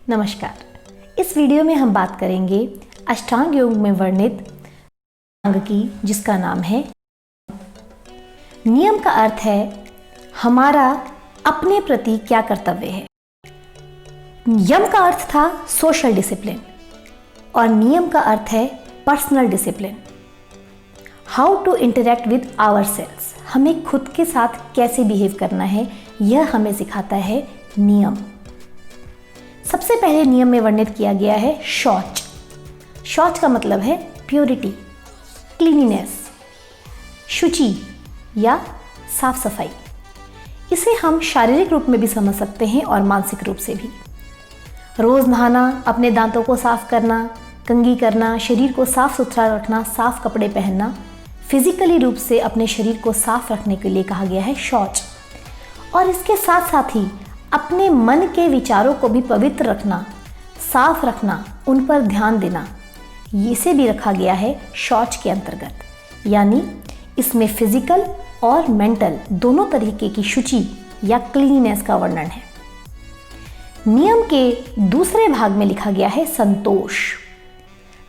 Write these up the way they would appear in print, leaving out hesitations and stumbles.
नमस्कार। इस वीडियो में हम बात करेंगे अष्टांग योग में वर्णित अंग की, जिसका नाम है नियम। का अर्थ है हमारा अपने प्रति क्या कर्तव्य है। यम का अर्थ था सोशल डिसिप्लिन और नियम का अर्थ है personal discipline. How to interact with our selves, हमें खुद के साथ कैसे बिहेव करना है, यह हमें सिखाता है नियम। सबसे पहले नियम में वर्णित किया गया है शौच। शौच का मतलब है प्योरिटी, क्लीनिनेस, शुचि या साफ सफाई। इसे हम शारीरिक रूप में भी समझ सकते हैं और मानसिक रूप से भी। रोज नहाना, अपने दांतों को साफ करना, कंघी करना, शरीर को साफ सुथरा रखना, साफ कपड़े पहनना, फिजिकली रूप से अपने शरीर को साफ रखने के लिए कहा गया है शौच। और इसके साथ साथ ही अपने मन के विचारों को भी पवित्र रखना, साफ रखना, उन पर ध्यान देना, इसे भी रखा गया है शौच के अंतर्गत। यानी इसमें फिजिकल और मेंटल दोनों तरीके की शुचि या क्लीनिनेस का वर्णन है। नियम के दूसरे भाग में लिखा गया है संतोष।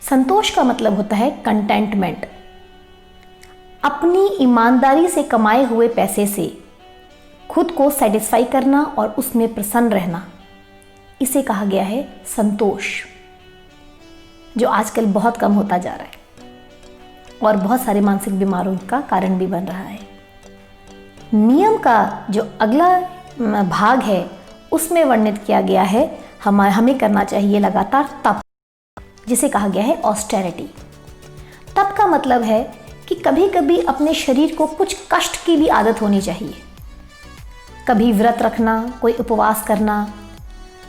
संतोष का मतलब होता है कंटेंटमेंट। अपनी ईमानदारी से कमाए हुए पैसे से खुद को सेटिस्फाई करना और उसमें प्रसन्न रहना, इसे कहा गया है संतोष, जो आजकल बहुत कम होता जा रहा है और बहुत सारे मानसिक बीमारियों का कारण भी बन रहा है। नियम का जो अगला भाग है उसमें वर्णित किया गया है हमें करना चाहिए लगातार तप, जिसे कहा गया है ऑस्टेरिटी। तप का मतलब है कि कभी कभी अपने शरीर को कुछ कष्ट की भी आदत होनी चाहिए। कभी व्रत रखना, कोई उपवास करना,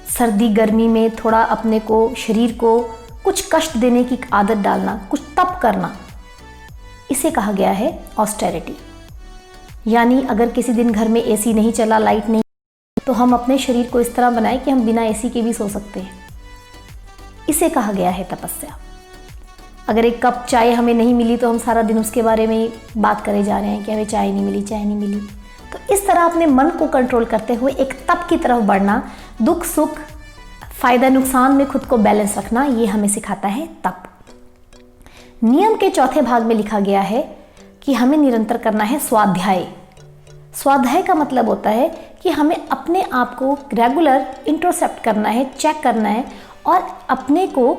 सर्दी गर्मी में थोड़ा अपने को शरीर को कुछ कष्ट देने की आदत डालना, कुछ तप करना, इसे कहा गया है ऑस्टेरिटी। यानी अगर किसी दिन घर में एसी नहीं चला, लाइट नहीं, तो हम अपने शरीर को इस तरह बनाएं कि हम बिना एसी के भी सो सकते हैं, इसे कहा गया है तपस्या। अगर एक कप चाय हमें नहीं मिली तो हम सारा दिन उसके बारे में बात करे जा रहे हैं कि हमें चाय नहीं मिली, चाय नहीं मिली। तो इस तरह अपने मन को कंट्रोल करते हुए एक तप की तरफ बढ़ना, दुख सुख, फायदा नुकसान में खुद को बैलेंस रखना, ये हमें सिखाता है तप। नियम के चौथे भाग में लिखा गया है कि हमें निरंतर करना है स्वाध्याय। स्वाध्याय का मतलब होता है कि हमें अपने आप को रेगुलर इंट्रोस्पेक्ट करना है, चेक करना है और अपने को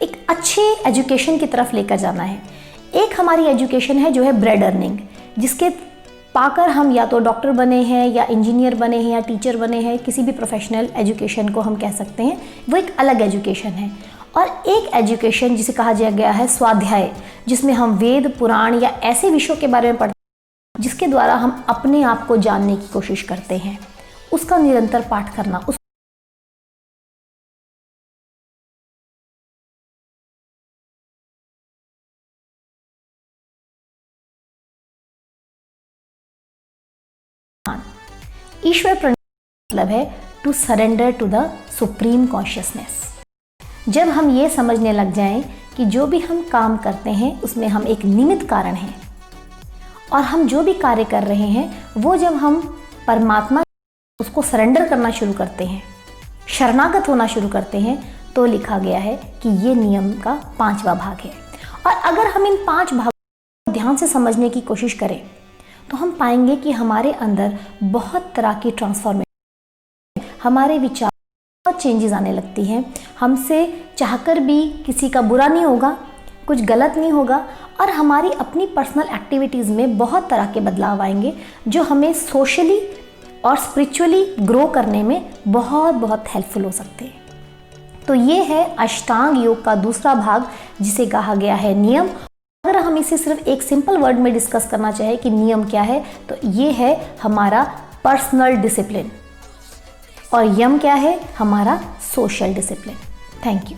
एक अच्छे एजुकेशन की तरफ लेकर जाना है। एक हमारी एजुकेशन है जो है ब्रेड अर्निंग, जिसके पाकर हम या तो डॉक्टर बने हैं या इंजीनियर बने हैं या टीचर बने हैं, किसी भी प्रोफेशनल एजुकेशन को हम कह सकते हैं, वो एक अलग एजुकेशन है। और एक एजुकेशन जिसे कहा गया है स्वाध्याय, जिसमें हम वेद, पुराण या ऐसे विषयों के बारे में पढ़ते हैं जिसके द्वारा हम अपने आप को जानने की कोशिश करते हैं, उसका निरंतर पाठ करना। ईश्वर प्रणिधान मतलब है to surrender to the supreme consciousness. जब हम ये समझने लग जाएं कि जो भी हम काम करते हैं उसमें हम एक निमित्त कारण हैं और हम जो भी कार्य कर रहे हैं वो जब हम परमात्मा उसको सरेंडर करना शुरू करते हैं, शरणागत होना शुरू करते हैं, तो लिखा गया है कि ये नियम का 5वां भाग है। और अगर हम इन 5 भागों को ध्यान से समझने की कोशिश करें तो हम पाएंगे कि हमारे अंदर बहुत तरह की ट्रांसफॉर्मेशन, हमारे विचार बहुत चेंजेस आने लगती हैं। हमसे चाहकर भी किसी का बुरा नहीं होगा, कुछ गलत नहीं होगा और हमारी अपनी पर्सनल एक्टिविटीज़ में बहुत तरह के बदलाव आएंगे जो हमें सोशली और स्पिरिचुअली ग्रो करने में बहुत हेल्पफुल हो सकते हैं। तो ये है अष्टांग योग का दूसरा भाग, जिसे कहा गया है नियम। अगर हम इसे सिर्फ एक सिंपल वर्ड में डिस्कस करना चाहें कि नियम क्या है, तो ये है हमारा पर्सनल डिसिप्लिन और यम क्या है, हमारा सोशल डिसिप्लिन। Thank you.